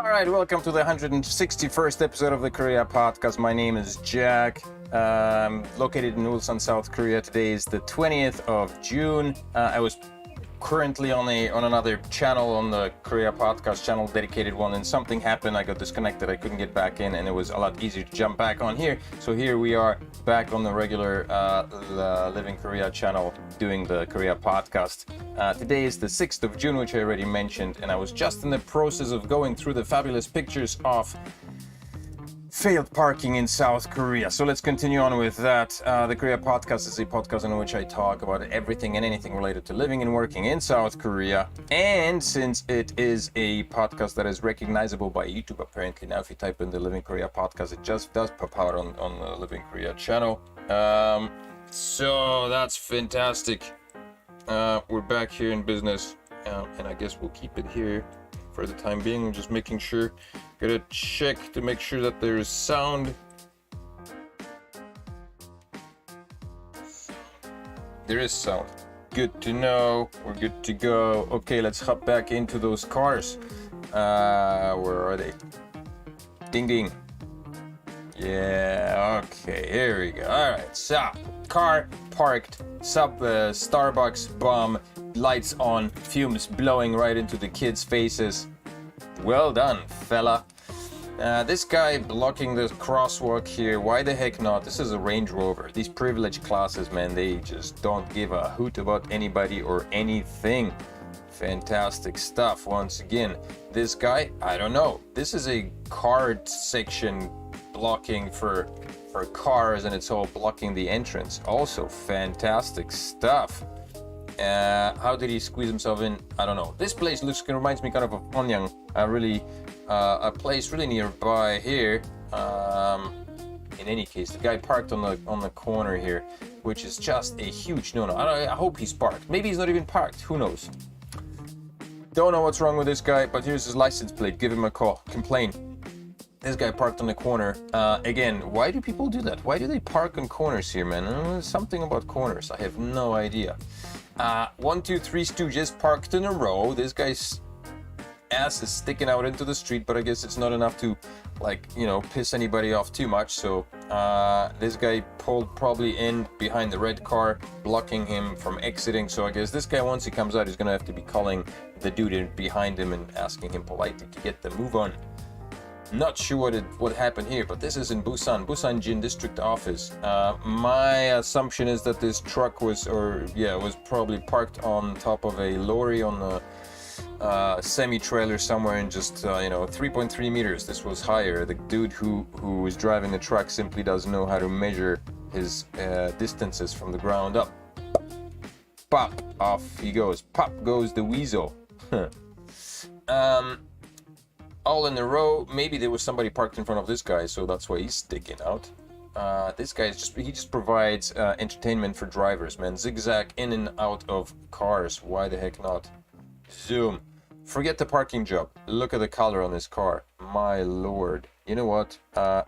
All right, welcome to the 161st episode of the Korea podcast. My name is Jack. Located in Ulsan, South Korea. Today is the 20th of June. I was currently on another channel, on the Korea podcast channel, dedicated one, and something happened. I got disconnected. I couldn't get back in, and it was a lot easier to jump back on here. So here we are back on the regular Living Korea channel doing the Korea podcast. Today is the 6th of June, which I already mentioned, and I was just in the process of going through the fabulous pictures of failed parking in South Korea. So let's continue on with that. The Korea podcast is a podcast in which I talk about everything and anything related to living and working in South Korea. And since it is a podcast that is recognizable by YouTube, apparently now if you type in the Living Korea podcast, it just does pop out on the Living Korea channel. So that's fantastic. We're back here in business, and I guess we'll keep it here for the time being. I'm just making sure. Gotta check to make sure that there is sound. There is sound. Good to know. We're good to go. Okay, let's hop back into those cars. Where are they? Ding ding. Yeah, okay, here we go. All right, so car parked, Starbucks bomb, lights on, fumes blowing right into the kids' faces. Well done, fella. This guy blocking the crosswalk here, why the heck not? This is a Range Rover. These privileged classes, man, they just don't give a hoot about anybody or anything. Fantastic stuff. Once again, this guy, I don't know. This is a card section blocking for cars, and it's all blocking the entrance. Also fantastic stuff. How did he squeeze himself in? I don't know. This place reminds me kind of Onyang, a place really nearby here. In any case, the guy parked on the corner here, which is just a huge no-no. I hope he's parked. Maybe he's not even parked. Who knows? Don't know what's wrong with this guy, but here's his license plate. Give him a call. Complain. This guy parked on the corner. Again, why do people do that? Why do they park on corners here, man? Something about corners. I have no idea. 1, 2, 3 stooges parked in a row. This guy's ass is sticking out into the street, but I guess it's not enough to, piss anybody off too much. So this guy pulled probably in behind the red car, blocking him from exiting. So I guess this guy, once he comes out, he's gonna have to be calling the dude behind him and asking him politely to get the move on. Not sure what happened here, but this is in Busan Jin District Office. My assumption is that this truck was probably parked on top of a lorry on a semi-trailer somewhere in just 3.3 meters. This was higher. The dude who is driving the truck simply doesn't know how to measure his distances from the ground up. Pop, off he goes. Pop goes the weasel. All in a row. Maybe there was somebody parked in front of this guy, so that's why he's sticking out. This guy just provides entertainment for drivers, man. Zigzag in and out of cars. Why the heck not? Zoom. Forget the parking job. Look at the color on this car. My lord. You know what?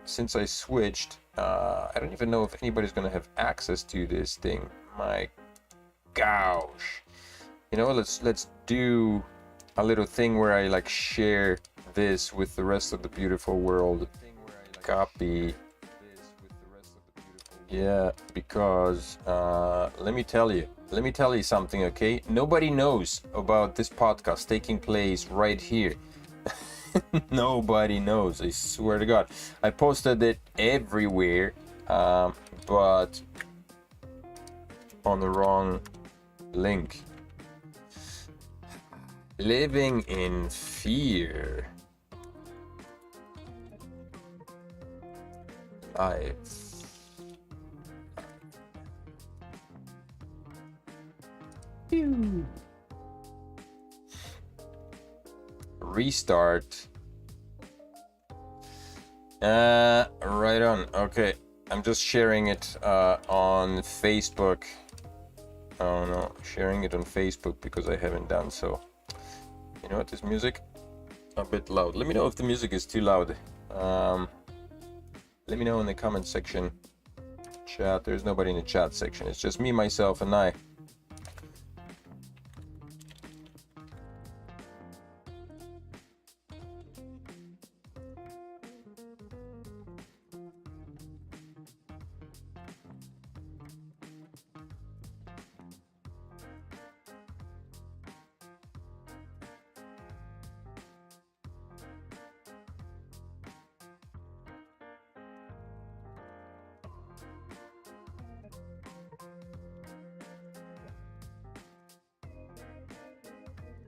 Since I switched, I don't even know if anybody's gonna have access to this thing. My gosh. You know, let's do a little thing where I share this with the rest of the beautiful world. Copy. Yeah, because let me tell you something, okay? Nobody knows about this podcast taking place right here. Nobody knows, I swear to God. I posted it everywhere, but on the wrong link. Living in fear. Restart. Right on. Okay, I'm just sharing it on Facebook. Oh no, sharing it on Facebook because I haven't done so. You know what, this music? A bit loud. Let me know if the music is too loud. Let me know in the comment section. Chat, there's nobody in the chat section. It's just me, myself, and I.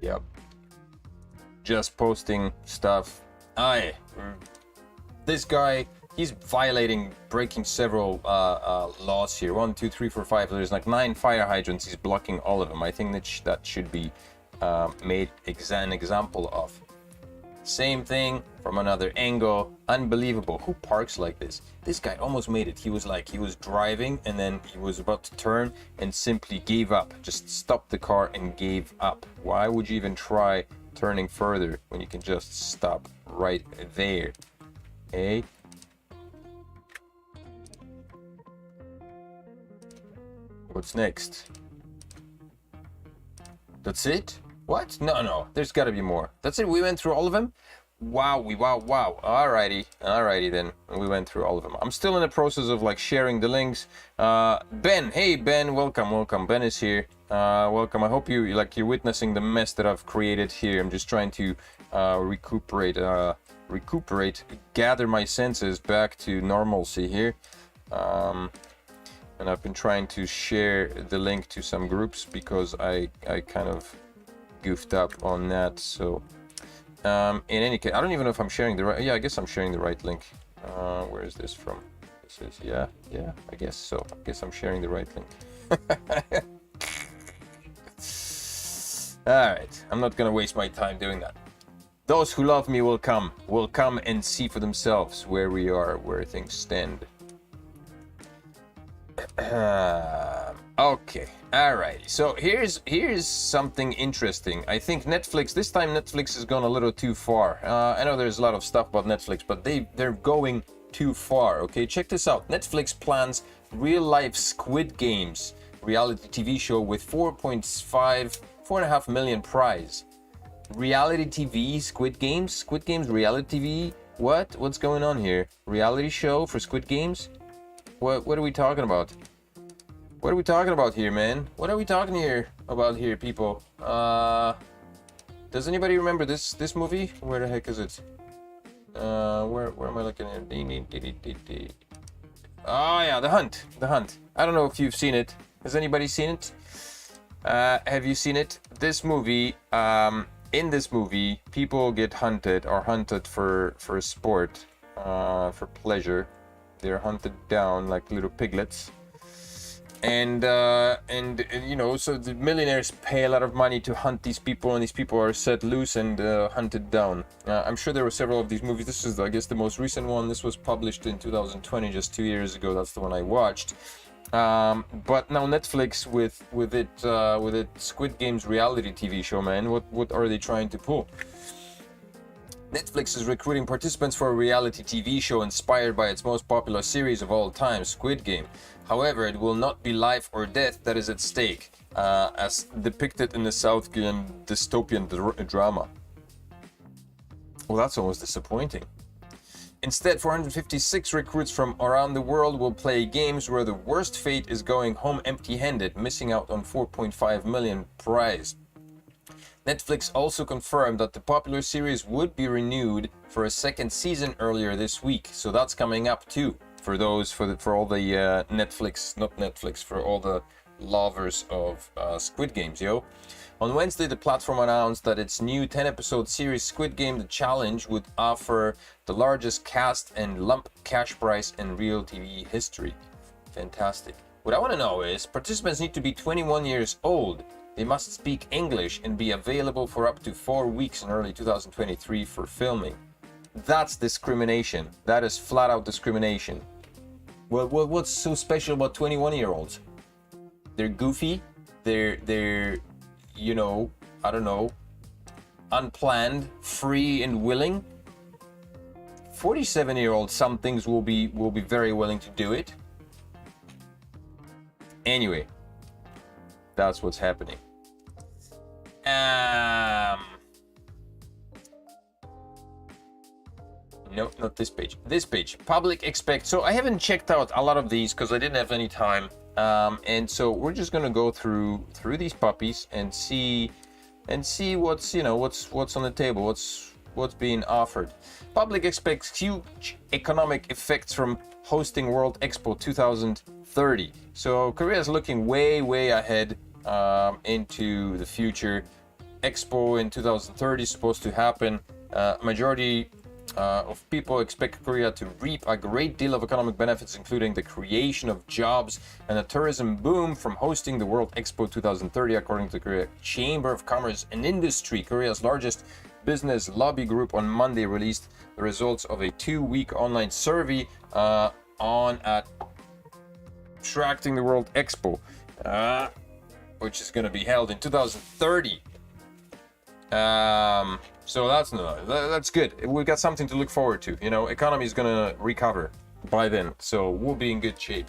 Yep. Just posting stuff. This guy, he's breaking several laws here. 1, 2, 3, 4, 5. There's like 9 fire hydrants. He's blocking all of them. I think that should be made an example of. Same thing from another angle. Unbelievable. Who parks like this? This guy almost made it. He was driving and then he was about to turn and simply gave up. Just stopped the car and gave up. Why would you even try turning further when you can just stop right there? Hey. What's next? That's it? What? No, there's gotta be more. That's it, we went through all of them? Wow. Alrighty then. We went through all of them. I'm still in the process of like sharing the links. Ben, hey Ben, welcome. Ben is here. Welcome. I hope you're witnessing the mess that I've created here. I'm just trying to recuperate, gather my senses back to normalcy here. And I've been trying to share the link to some groups because I kind of goofed up on that. So in any case, I don't even know if I'm sharing the right, I guess I'm sharing the right link. Where is this from? This is, yeah, I guess so. I guess I'm sharing the right link. All right, I'm not gonna waste my time doing that. Those who love me will come and see for themselves where we are, where things stand. Okay, alrighty. So here's something interesting. I think this time Netflix has gone a little too far. I know there's a lot of stuff about Netflix, but they're going too far. Okay, check this out. Netflix plans real-life Squid Games reality TV show with 4.5 million prize. Reality TV, Squid Games reality TV. What's going on here? Reality show for Squid Games? What are we talking about? What are we talking about here, man? What are we talking about here, people? Does anybody remember this movie? Where the heck is it? Where am I looking at? Oh yeah, The Hunt. I don't know if you've seen it. Has anybody seen it? Have you seen it? This movie, in this movie, people get hunted for sport, for pleasure. They're hunted down like little piglets, and you know, so the millionaires pay a lot of money to hunt these people, and these people are set loose and hunted down. I'm sure there were several of these movies. This is, I guess, the most recent one. This was published in 2020, just 2 years ago. That's the one I watched. But now Netflix with it Squid Games reality TV show, man. What are they trying to pull? Netflix is recruiting participants for a reality TV show inspired by its most popular series of all time, Squid Game. However, it will not be life or death that is at stake, as depicted in the South Korean dystopian drama. Well, that's almost disappointing. Instead, 456 recruits from around the world will play games where the worst fate is going home empty-handed, missing out on 4.5 million prize. Netflix also confirmed that the popular series would be renewed for a second season earlier this week, so that's coming up too for all the for all the lovers of Squid Games, yo. On Wednesday, the platform announced that its new 10-episode series Squid Game: The Challenge would offer the largest cast and lump cash prize in real TV history. Fantastic. What I want to know is, participants need to be 21 years old. They must speak English and be available for up to 4 weeks in early 2023 for filming. That's discrimination. That is flat out discrimination. Well, what's so special about 21-year-olds? They're goofy. They're, you know, I don't know, unplanned, free and willing. 47-year-olds, some things will be very willing to do it. Anyway, that's what's happening. No, not this page. This page, public expect. So I haven't checked out a lot of these because I didn't have any time. And so we're just gonna go through these puppies and see what's on the table, what's being offered. Public expects huge economic effects from hosting World Expo 2030. So Korea is looking way ahead into the future. Expo in 2030 is supposed to happen. Majority of people expect Korea to reap a great deal of economic benefits, including the creation of jobs and a tourism boom from hosting the World Expo 2030, according to the Korea Chamber of Commerce and Industry. Korea's largest business lobby group on Monday released the results of a 2-week online survey on attracting the World Expo, which is going to be held in 2030. So that's good. We've got something to look forward to. You know, economy is gonna recover by then, so we'll be in good shape.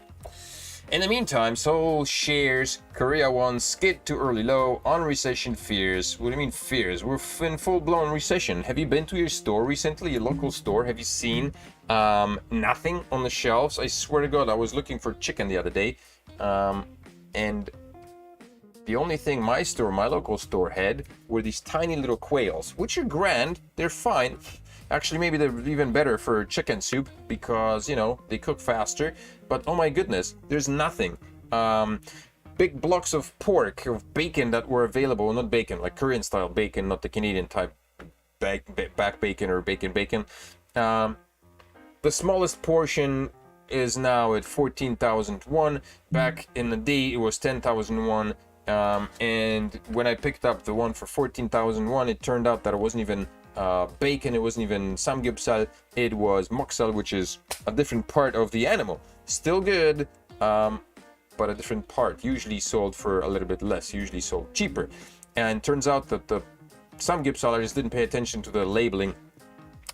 In the meantime, Seoul shares Korea won skid to early low on recession fears. What do you mean fears? We're in full-blown recession. Have you been to your store recently, your local store? Have you seen nothing on the shelves? I swear to God, I was looking for chicken the other day, and the only thing my local store had were these tiny little quails, which are grand, they're fine. Actually, maybe they're even better for chicken soup because, you know, they cook faster. But oh my goodness, there's nothing. Big blocks of pork, of bacon that were available, not bacon, like Korean style bacon, not the Canadian type back bacon or bacon. The smallest portion is now at 14,000 won. Back in the day, it was 10,000 won. And when I picked up the one for 14,001, it turned out that it wasn't even bacon, it wasn't even samgyeopsal, it was moksal, which is a different part of the animal. Still good, but a different part, usually sold for a little bit less, usually sold cheaper. And turns out that the samgyeopsal, I just didn't pay attention to the labeling.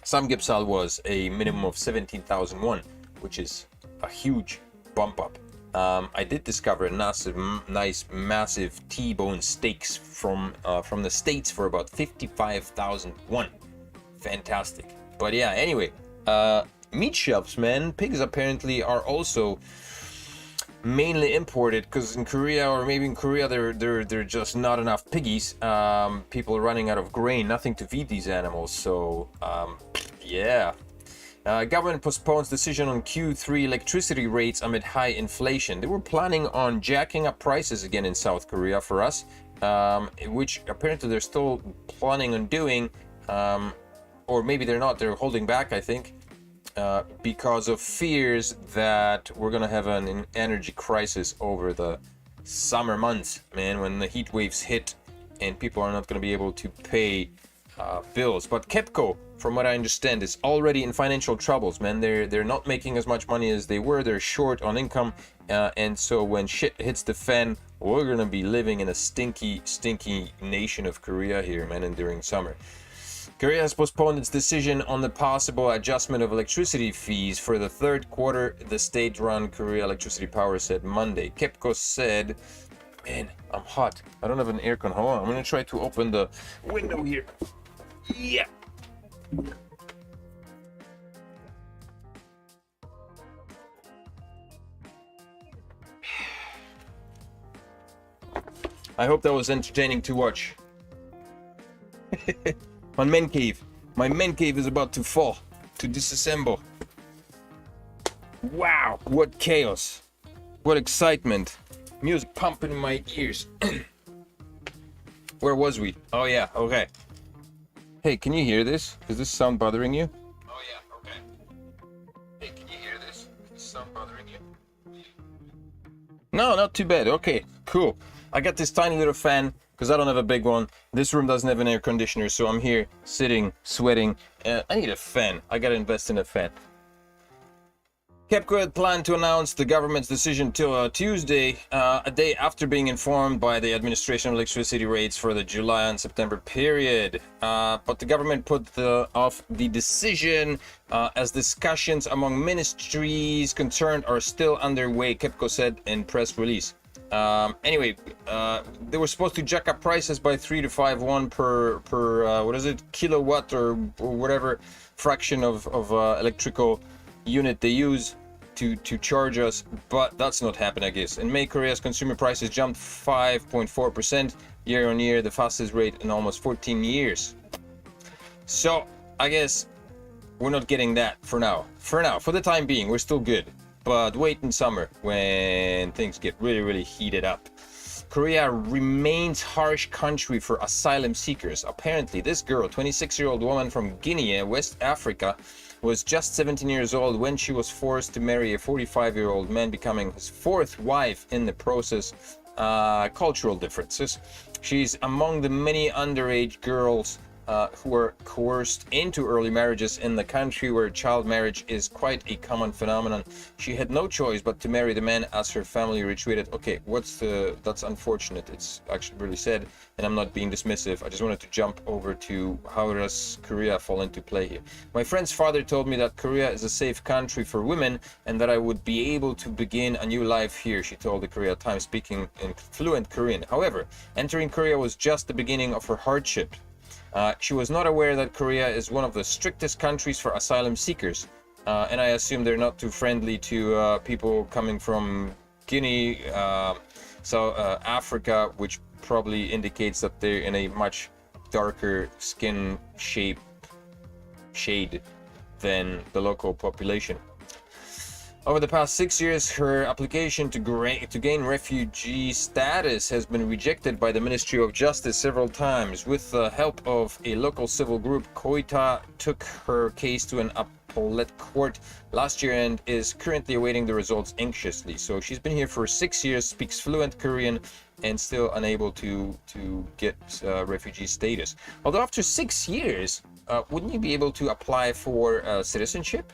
Samgyeopsal was a minimum of 17,001, which is a huge bump up. I did discover a nice massive T-bone steaks from the States for about 55,000 won. Fantastic. But yeah, anyway, meat shelves, man. Pigs apparently are also mainly imported because in Korea, or maybe in Korea, there just not enough piggies. People are running out of grain, nothing to feed these animals. So yeah. Government postpones decision on Q3 electricity rates amid high inflation. They were planning on jacking up prices again in South Korea for us, which apparently they're still planning on doing, or maybe they're not, they're holding back, I think, because of fears that we're gonna have an energy crisis over the summer months, man, when the heat waves hit and people are not gonna be able to pay bills. But KEPCO, from what I understand, is already in financial troubles, man. They're not making as much money as they were. They're short on income, and so when shit hits the fan, we're gonna be living in a stinky nation of Korea here, man, and during summer. Korea has postponed its decision on the possible adjustment of electricity fees for the third quarter, the state-run Korea Electricity Power said Monday. KEPCO said, man, I'm hot. I don't have an aircon. Hold on, I'm gonna try to open the window here. Yeah. I hope that was entertaining to watch. My man cave is about to fall, to disassemble. Wow, what chaos, what excitement, music pumping in my ears. Where was we? Oh yeah, okay. Hey, can you hear this? Is this sound bothering you? Oh yeah, okay. Hey, can you hear this? Is this sound bothering you? No, not too bad. Okay, cool. I got this tiny little fan because I don't have a big one. This room doesn't have an air conditioner, so I'm here sitting, sweating. I need a fan. I gotta invest in a fan. KEPCO had planned to announce the government's decision till Tuesday, a day after being informed by the Administration of Electricity Rates for the July and September period. But the government put off the decision as discussions among ministries concerned are still underway, KEPCO said in press release. Anyway, they were supposed to jack up prices by 3 to 5 won per what is it, kilowatt or whatever fraction of electrical unit they use to charge us, but that's not happening, I guess. In May, Korea's consumer prices jumped 5.4% year on year, the fastest rate in almost 14 years. So I guess we're not getting that for now. For the time being, we're still good. But wait in summer when things get really heated up. Korea remains harsh country for asylum seekers. Apparently, this girl, 26-year-old woman from Guinea, West Africa, was just 17 years old when she was forced to marry a 45-year-old man, becoming his fourth wife in the process. Cultural differences. She's among the many underage girls who were coerced into early marriages in the country where child marriage is quite a common phenomenon. She had no choice but to marry the man as her family retreated. Okay, that's unfortunate. It's actually really sad, and I'm not being dismissive. I just wanted to jump over to how does Korea fall into play here. My friend's father told me that Korea is a safe country for women and that I would be able to begin a new life here, she told the Korea Times, speaking in fluent Korean. However, entering Korea was just the beginning of her hardship. She was not aware that Korea is one of the strictest countries for asylum seekers, and I assume they're not too friendly to people coming from Guinea, South Africa, which probably indicates that they're in a much darker skin shade than the local population. Over the past 6 years, her application to gain refugee status has been rejected by the Ministry of Justice several times. With the help of a local civil group, Koita took her case to an appellate court last year and is currently awaiting the results anxiously. So she's been here for 6 years, speaks fluent Korean, and still unable to get refugee status. Although after 6 years, wouldn't you be able to apply for citizenship?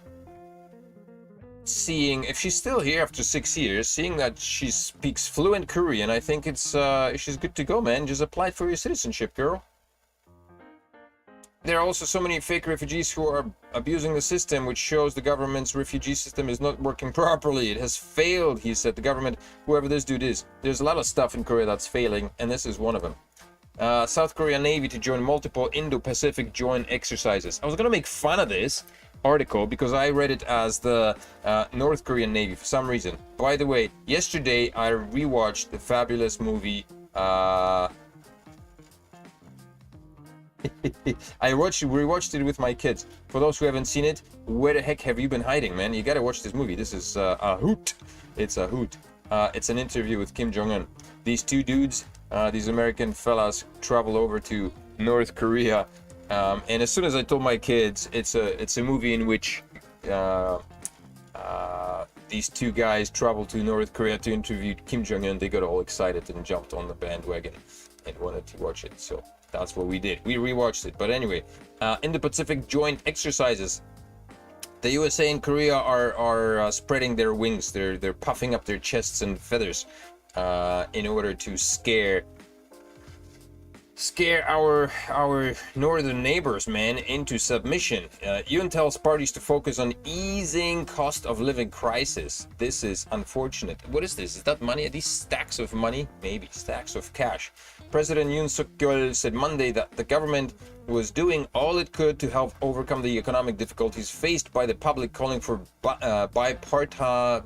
Seeing if she's still here after 6 years, seeing that she speaks fluent Korean, I think it's she's good to go, man. Just apply for your citizenship, girl. There are also so many fake refugees who are abusing the system, which shows the government's refugee system is not working properly. It has failed, he said. The government, whoever this dude is, there's a lot of stuff in Korea that's failing, and this is one of them. South Korea Navy to join multiple Indo-Pacific joint exercises. I was gonna make fun of this article because I read it as the North Korean Navy for some reason. By the way, yesterday I rewatched the fabulous movie I rewatched it with my kids. For those who haven't seen it, where the heck have you been hiding, man? You gotta watch this movie. This is a hoot. It's a hoot. It's an interview with Kim Jong-un. These two dudes, these American fellas, travel over to North Korea. And as soon as I told my kids, it's a movie in which these two guys travel to North Korea to interview Kim Jong-un, they got all excited and jumped on the bandwagon and wanted to watch it. So that's what we did. We rewatched it. But anyway, in the Pacific joint exercises, the USA and Korea are spreading their wings. They're puffing up their chests and feathers in order to scare our northern neighbors, man, into submission. UN tells parties to focus on easing cost of living crisis. This is unfortunate. What is this? Is that money? Are these stacks of money? Maybe stacks of cash. President Yoon Suk-yeol said Monday that the government was doing all it could to help overcome the economic difficulties faced by the public, calling for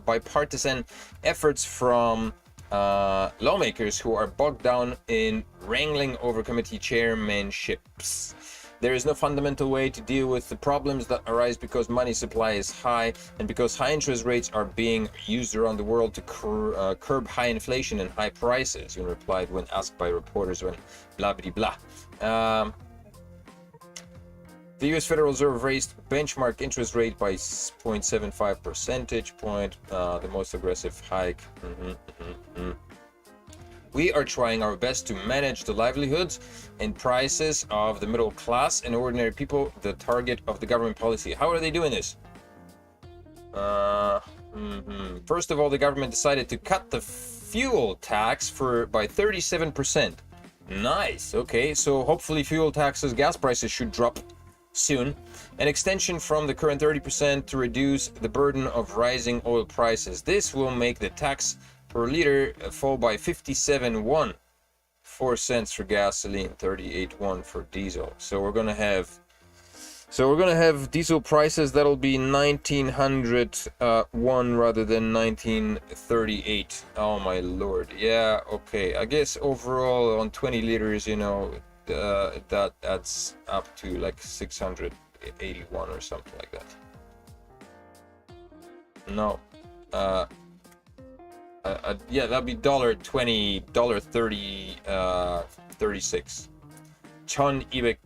bipartisan efforts from lawmakers who are bogged down in wrangling over committee chairmanships. There is no fundamental way to deal with the problems that arise because money supply is high and because high interest rates are being used around the world to curb high inflation and high prices, Yoon replied when asked by reporters when blah blah blah. The U.S. Federal Reserve raised benchmark interest rate by 0.75 percentage point, the most aggressive hike. We are trying our best to manage the livelihoods and prices of the middle class and ordinary people, the target of the government policy. How are they doing this? First of all, the government decided to cut the fuel tax by 37%. Nice. Okay, so hopefully fuel taxes, gas prices should drop soon. An extension from the current 30% to reduce the burden of rising oil prices. This will make the tax per liter fall by 57 won, 4 cents for gasoline, 38 won for diesel. So we're gonna have diesel prices that'll be 1900 won rather than 1938. Oh my lord. Yeah, okay. I guess overall on 20 liters, you know, that adds up to like 681 or something like that. No, Yeah, that'd be $20, $30, 36. Chon ibek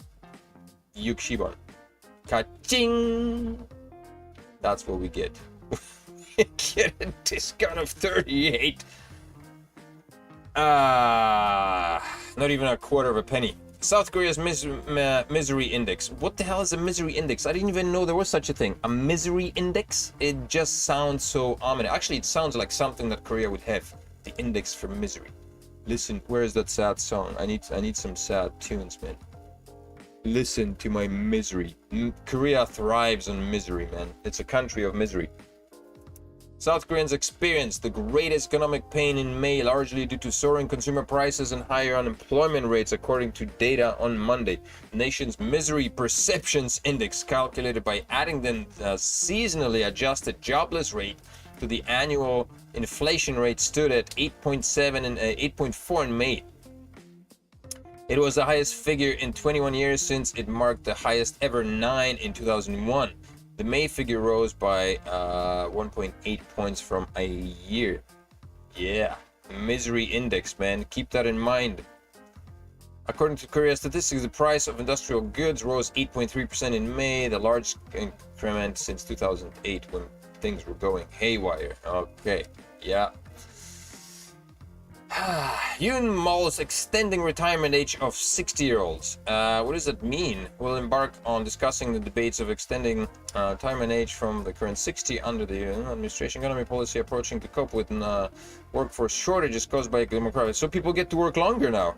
yukshiban. Ka-ching! That's what we get. We get a discount of 38. Not even a quarter of a penny. South Korea's misery index. What the hell is a misery index? I didn't even know there was such a thing. A misery index? It just sounds so ominous. Actually, it sounds like something that Korea would have. The index for misery. Listen, where is that sad song? I need some sad tunes, man. Listen to my misery. Korea thrives on misery, man. It's a country of misery. South Koreans experienced the greatest economic pain in May, largely due to soaring consumer prices and higher unemployment rates, according to data on Monday. The nation's misery perceptions index, calculated by adding the seasonally adjusted jobless rate to the annual inflation rate, stood at 8.7 and 8.4 in May. It was the highest figure in 21 years since it marked the highest ever 9 in 2001. The May figure rose by 1.8 points from a year. Yeah, misery index, man. Keep that in mind. According to Korea statistics, the price of industrial goods rose 8.3% in May, the largest increment since 2008 when things were going haywire. Okay, yeah. Yoon Mal's extending retirement age of 60-year-olds. What does that mean? We'll embark on discussing the debates of extending retirement age from the current 60 under the administration economy policy approaching to cope with workforce shortages caused by demographics. So people get to work longer now.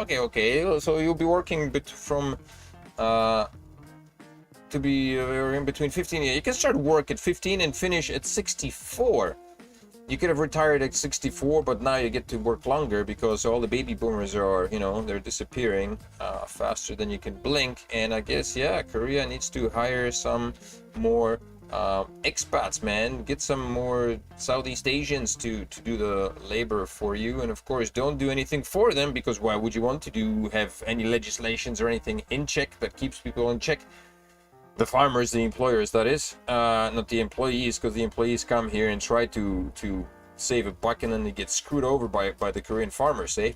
Okay. So you'll be working from to be in between 15 years. You can start work at 15 and finish at 64. You could have retired at 64, but now you get to work longer because all the baby boomers are, they're disappearing faster than you can blink. And I guess, yeah, Korea needs to hire some more expats, man. Get some more Southeast Asians to do the labor for you. And of course, don't do anything for them, because why would you want to have any legislations or anything in check that keeps people in check? The farmers, the employers, that is, not the employees, because the employees come here and try to save a buck and then they get screwed over by the Korean farmers, eh?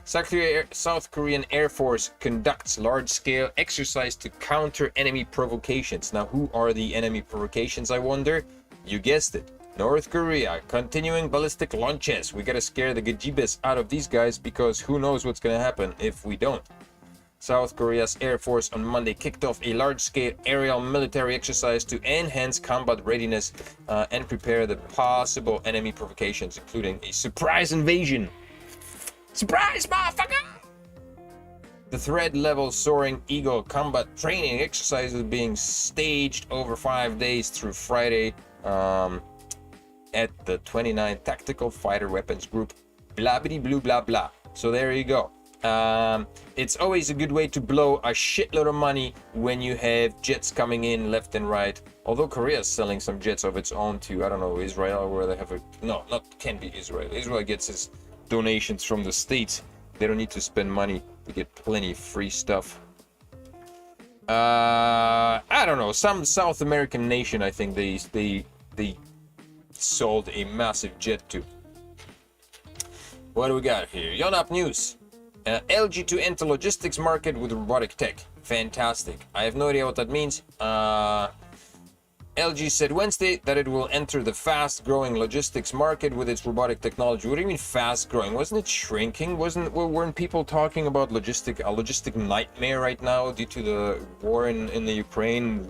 South Korean Air Force conducts large-scale exercise to counter enemy provocations. Now, who are the enemy provocations, I wonder? You guessed it. North Korea continuing ballistic launches. We gotta scare the gajibes out of these guys, because who knows what's gonna happen if we don't. South Korea's Air Force on Monday kicked off a large-scale aerial military exercise to enhance combat readiness and prepare the possible enemy provocations, including a surprise invasion. Surprise, motherfucker! The threat level soaring Eagle combat training exercise is being staged over 5 days through Friday at the 29th Tactical Fighter Weapons Group. Blah, blah, blah, blah, blah. So there you go. It's always a good way to blow a shitload of money when you have jets coming in left and right. Although Korea is selling some jets of its own to, I don't know, Israel, where they have can't be Israel. Israel gets its donations from the States. They don't need to spend money. They get plenty of free stuff. I don't know, some South American nation, I think they sold a massive jet to. What do we got here? Yonhap News. LG to enter logistics market with robotic tech. Fantastic. I have no idea what that means. LG said Wednesday that it will enter the fast-growing logistics market with its robotic technology. What do you mean fast-growing? Wasn't it shrinking? Weren't people talking about a logistic nightmare right now due to the war in the Ukraine?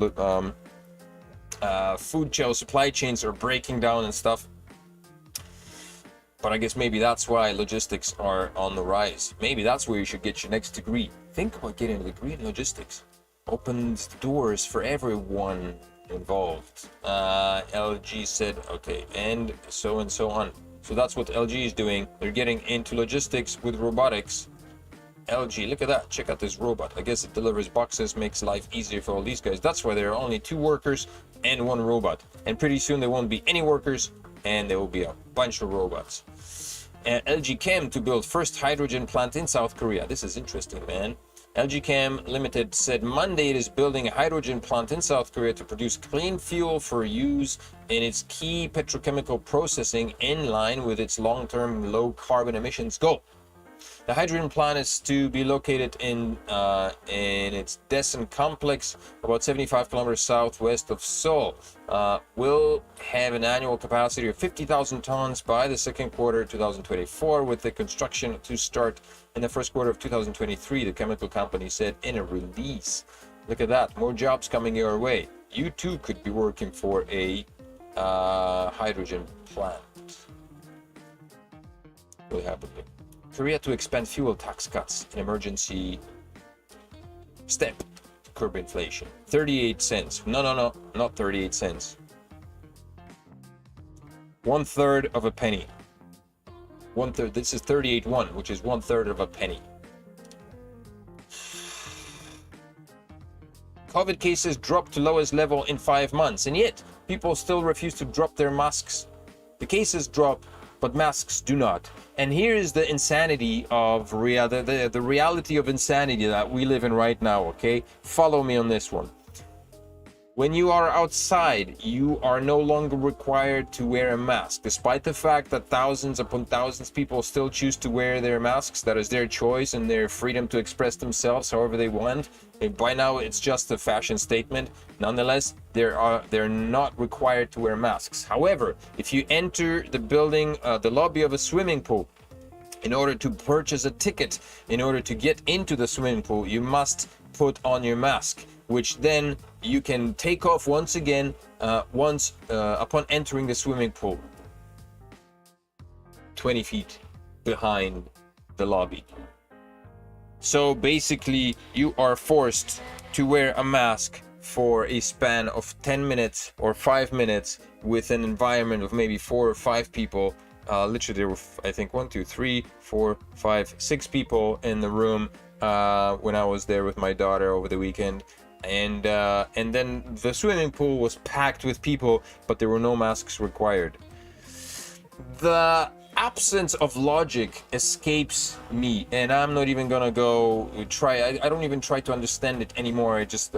Food supply chains are breaking down and stuff. But I guess maybe that's why logistics are on the rise. Maybe that's where you should get your next degree. Think about getting a degree in logistics. Opens doors for everyone involved. LG said, okay, and so on. So that's what LG is doing. They're getting into logistics with robotics. LG, look at that. Check out this robot. I guess it delivers boxes, makes life easier for all these guys. That's why there are only 2 workers and 1 robot. And pretty soon there won't be any workers, and there will be a bunch of robots. LG Chem to build first hydrogen plant in South Korea. This is interesting, man. LG Chem Limited said Monday it is building a hydrogen plant in South Korea to produce clean fuel for use in its key petrochemical processing in line with its long-term low carbon emissions goal. The hydrogen plant is to be located in its Daesan complex, about 75 kilometers southwest of Seoul. Will have an annual capacity of 50,000 tons by the second quarter 2024, with the construction to start in the first quarter of 2023, the chemical company said in a release. Look at that, more jobs coming your way. You too could be working for a hydrogen plant. Will happen. Korea to expand fuel tax cuts, an emergency step to curb inflation. 38 cents. No, not 38 cents. 1/3 of a penny. 1/3. This is 38.1, which is 1/3 of a penny. COVID cases dropped to lowest level in 5 months, and yet people still refuse to drop their masks. The cases drop, but masks do not. And here is the insanity of the reality of insanity that we live in right now, okay? Follow me on this one. When you are outside, you are no longer required to wear a mask, despite the fact that thousands upon thousands of people still choose to wear their masks. That is their choice and their freedom to express themselves however they want. By now, it's just a fashion statement. Nonetheless, they're not required to wear masks. However, if you enter the building, the lobby of a swimming pool, in order to purchase a ticket, in order to get into the swimming pool, you must put on your mask, which then you can take off once again upon entering the swimming pool 20 feet behind the lobby. So basically you are forced to wear a mask for a span of 10 minutes or 5 minutes with an environment of maybe 4 or 5 people. Literally there were, I think, 1, 2, 3, 4, 5, 6 people in the room when I was there with my daughter over the weekend. And then the swimming pool was packed with people, but there were no masks required. The absence of logic escapes me, and I'm not even gonna go try. I don't even try to understand it anymore. I just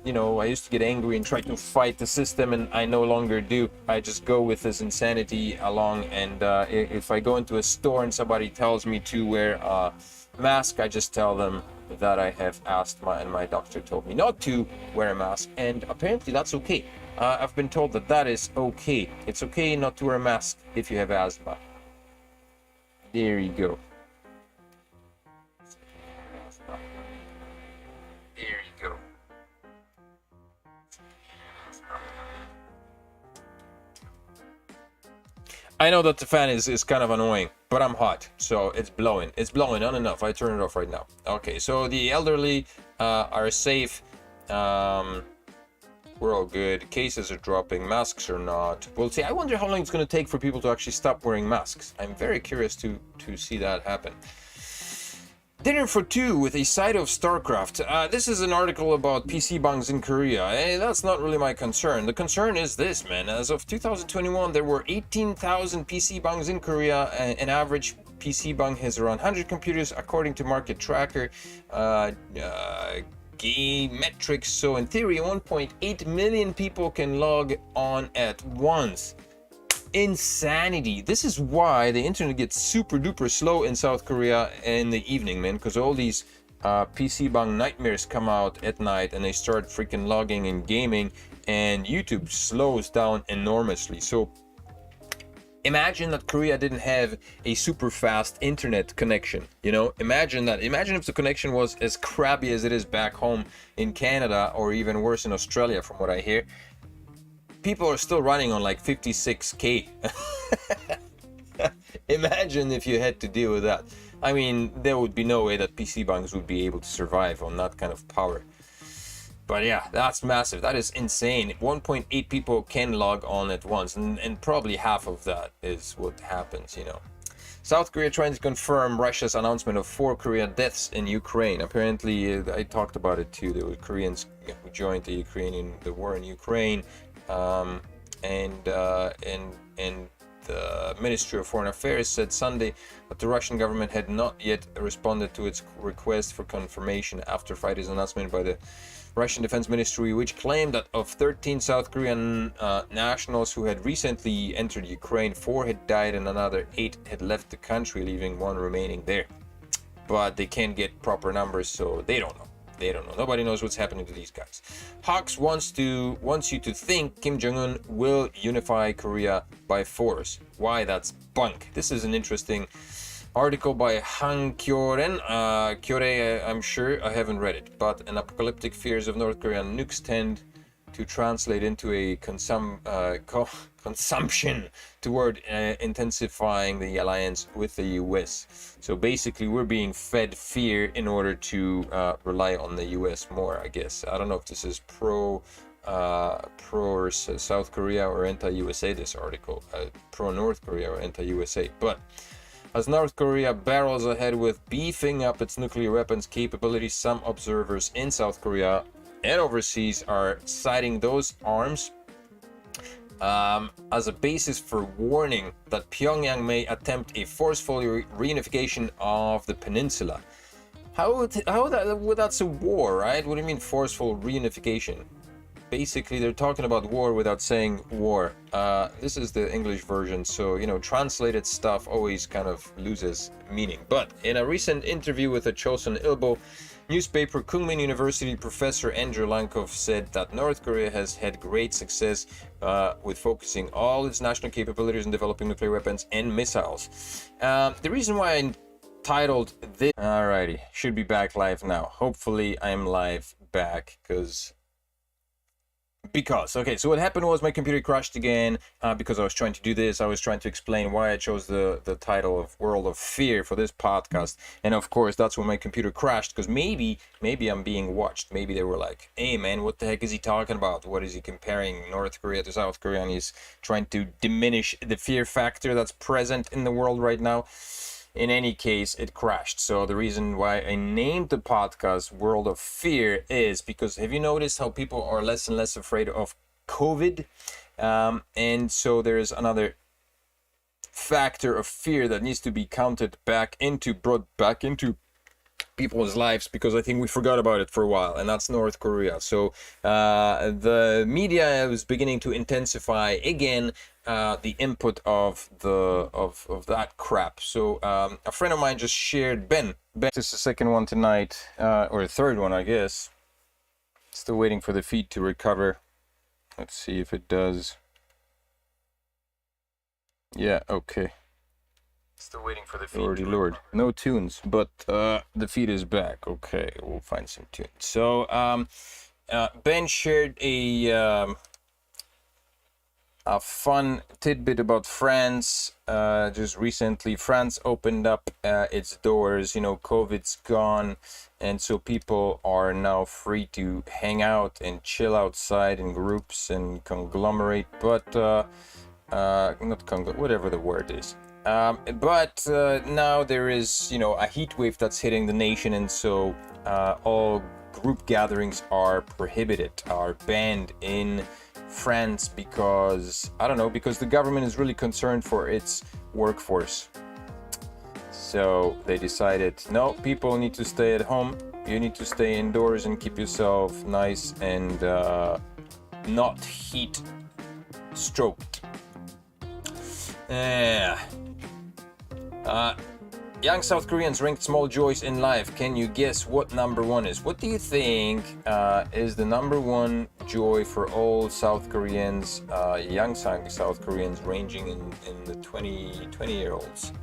you know, I used to get angry and try to fight the system, and I no longer do. I just go with this insanity along, and if I go into a store and somebody tells me to wear a mask, I just tell them that I have asthma and my doctor told me not to wear a mask, and apparently that's okay. I've been told that that is okay. It's okay not to wear a mask if you have asthma. There you go. There you go. I know that the fan is kind of annoying, but I'm hot, so it's blowing. It's blowing on and off. I turn it off right now. Okay, so the elderly are safe. We're all good. Cases are dropping. Masks are not. We'll see. I wonder how long it's going to take for people to actually stop wearing masks. I'm very curious to see that happen. Dinner for two with a side of StarCraft. This is an article about PC bangs in Korea. That's not really my concern. The concern is this, man. As of 2021, there were 18,000 PC bangs in Korea. An average PC bang has around 100 computers, according to Market Tracker. Game metrics. So in theory, 1.8 million people can log on at once. Insanity. This is why the internet gets super duper slow in South Korea in the evening, man, because all these PC bang nightmares come out at night and they start freaking logging and gaming, and YouTube slows down enormously. So imagine that Korea didn't have a super fast internet connection. You know, imagine that. Imagine if the connection was as crappy as it is back home in Canada, or even worse in Australia, from what I hear. People are still running on like 56k. Imagine if you had to deal with that. I mean, there would be no way that PC bangs would be able to survive on that kind of power. But yeah, that's massive. That is insane. 1.8 people can log on at once, and probably half of that is what happens, you know. South Korea trying to confirm Russia's announcement of 4 Korean deaths in Ukraine. Apparently, I talked about it too. There were Koreans who joined the war in Ukraine. And The Ministry of Foreign Affairs said Sunday that the Russian government had not yet responded to its request for confirmation after Friday's announcement by the Russian Defense Ministry, which claimed that of 13 South Korean nationals who had recently entered Ukraine, 4 had died and another 8 had left the country, leaving 1 remaining there. But they can't get proper numbers, so they don't know. They don't know. Nobody knows what's happening to these guys. Hawks wants you to think Kim Jong-un will unify Korea by force. Why? That's bunk. This is an interesting article by Han Kyoren. Kyoren, I'm sure. I haven't read it. But an apocalyptic fears of North Korean nukes tend to translate into a consumption toward intensifying the alliance with the US. So basically, we're being fed fear in order to rely on the US more, I guess. I don't know if this is pro South Korea or anti-USA, this article. Pro North Korea or anti-USA. But as North Korea barrels ahead with beefing up its nuclear weapons capabilities, some observers in South Korea and overseas are citing those arms as a basis for warning that Pyongyang may attempt a forceful reunification of the peninsula. That's a war, right? What do you mean forceful reunification? Basically, they're talking about war without saying war. This is the English version, so, translated stuff always kind of loses meaning. But in a recent interview with the Chosun Ilbo newspaper, Kungmin University professor Andrew Lankov said that North Korea has had great success with focusing all its national capabilities in developing nuclear weapons and missiles. The reason why I titled this... Alrighty, should be back live now. Hopefully I'm live back, okay, so what happened was my computer crashed again because I was trying to do this. I was trying to explain why I chose the title of World of Fear for this podcast, and of course that's when my computer crashed, because maybe I'm being watched. Maybe they were like, hey man, what the heck is he talking about? What is he comparing North Korea to South Korea? And he's trying to diminish the fear factor that's present in the world right now. In any case, it crashed. So the reason why I named the podcast World of Fear is because, have you noticed how people are less and less afraid of COVID? And so there's another factor of fear that needs to be brought back into people's lives, because I think we forgot about it for a while, and that's North Korea. So the media is beginning to intensify again the input of that crap. So a friend of mine just shared, Ben, this is the second one tonight, or the third one, I guess. Still waiting for the feed to recover. Let's see if it does. Yeah, okay. Still waiting for the feed. Lordy Lord, no tunes, but the feed is back. Okay, we'll find some tunes. So Ben shared a fun tidbit about France. Just recently, France opened up its doors. COVID's gone, and so people are now free to hang out and chill outside in groups and conglomerate, but whatever the word is. But now there is, a heat wave that's hitting the nation, and so all group gatherings are prohibited, are banned in France because the government is really concerned for its workforce. So they decided, no, people need to stay at home. You need to stay indoors and keep yourself nice and not heat stroked. Young South Koreans ranked small joys in life. Can you guess what number one is? What do you think is the number one joy for all South Koreans, young South Koreans ranging in the 20-year-olds?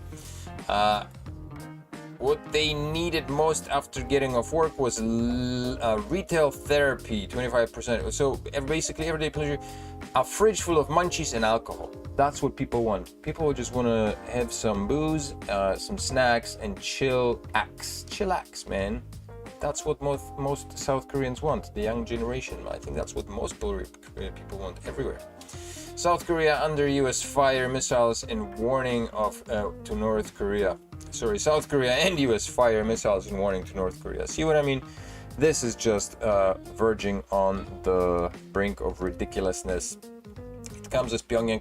What they needed most after getting off work was retail therapy, 25%. So basically everyday pleasure, a fridge full of munchies and alcohol. That's what people want. People just want to have some booze, some snacks, and chillax, man. That's what most South Koreans want, the young generation. I think that's what most people want everywhere. South Korea under U.S. fire missiles in warning to North Korea. South Korea and U.S. fire missiles in warning to North Korea. See what I mean? This is just verging on the brink of ridiculousness. comes as Pyongyang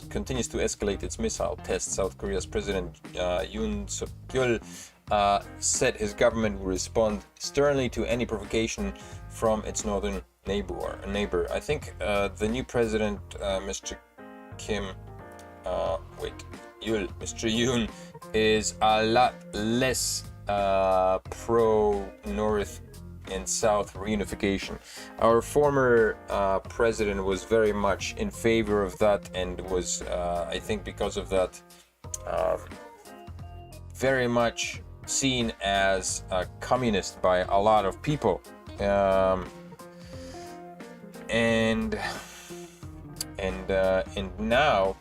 continues to escalate its missile tests. South Korea's President Yoon Suk-yeol said his government will respond sternly to any provocation from its northern neighbor. I think the new president, Mr. Mr. Yoon, is a lot less pro-North and South reunification. Our former president was very much in favor of that, and was, I think because of that, very much seen as a communist by a lot of people. And now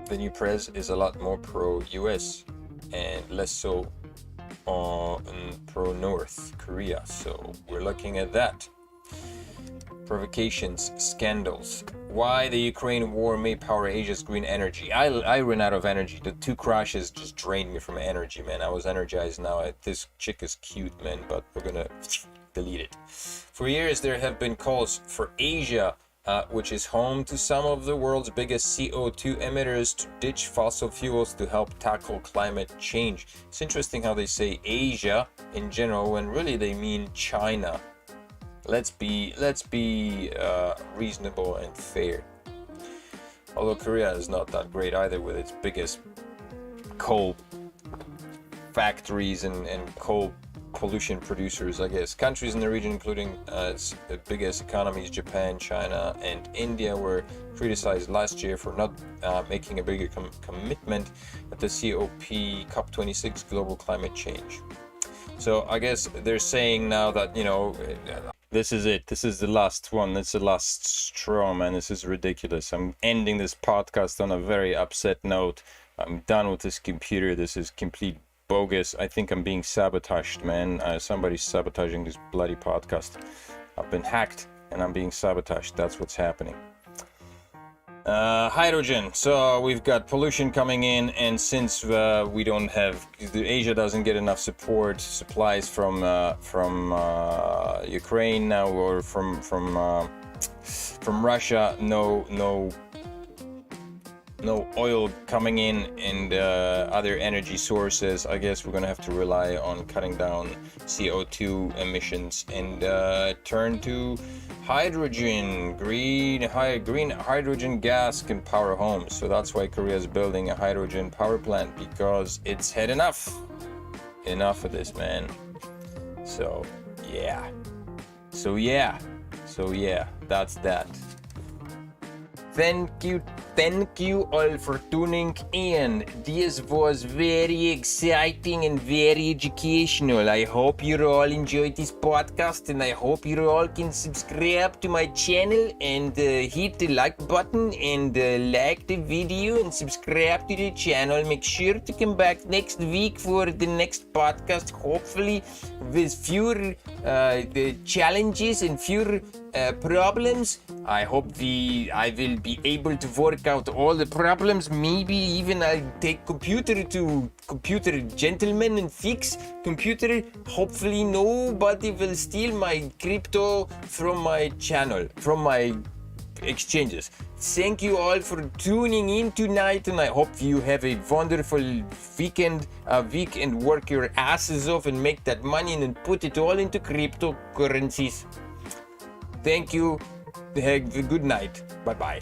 the new press is a lot more pro-US and less so pro-North Korea. So we're looking at that. Provocations, scandals. Why the Ukraine war may power Asia's green energy. I ran out of energy. The 2 crashes just drained me from energy, man. I was energized now. This chick is cute, man, but we're gonna delete it. For years, there have been calls for Asia, which is home to some of the world's biggest CO2 emitters, to ditch fossil fuels to help tackle climate change. It's interesting how they say Asia in general when really they mean China. Let's be reasonable and fair. Although Korea is not that great either, with its biggest coal factories and coal pollution producers, I guess. Countries in the region, including its biggest economies, Japan, China, and India, were criticized last year for not making a bigger commitment at the COP26 global climate change. So I guess they're saying now that, you know, this is it. This is the last one. It's the last straw, man. This is ridiculous. I'm ending this podcast on a very upset note. I'm done with this computer. This is complete bogus. I think I'm being sabotaged, man. Somebody's sabotaging this bloody podcast. I've been hacked and I'm being sabotaged. That's what's happening. Hydrogen. So we've got pollution coming in, and since we don't have, Asia doesn't get enough supplies from Ukraine now, or from Russia, no oil coming in, and other energy sources. I guess we're gonna have to rely on cutting down CO2 emissions and turn to hydrogen. Green hydrogen gas can power homes. So that's why Korea is building a hydrogen power plant, because it's had enough of this, man. So yeah, that's that. Thank you all for tuning in. This was very exciting and very educational. I hope you all enjoyed this podcast, and I hope you all can subscribe to my channel and hit the like button and like the video and subscribe to the channel. Make sure to come back next week for the next podcast, hopefully with fewer the challenges and fewer problems. I hope I will be able to work out all the problems. Maybe even I'll take computer to computer gentleman and fix computer. Hopefully nobody will steal my crypto from my channel, from my exchanges. Thank you all for tuning in tonight, and I hope you have a wonderful week and work your asses off and make that money and then put it all into cryptocurrencies. Thank you. Have a good night. Bye-bye.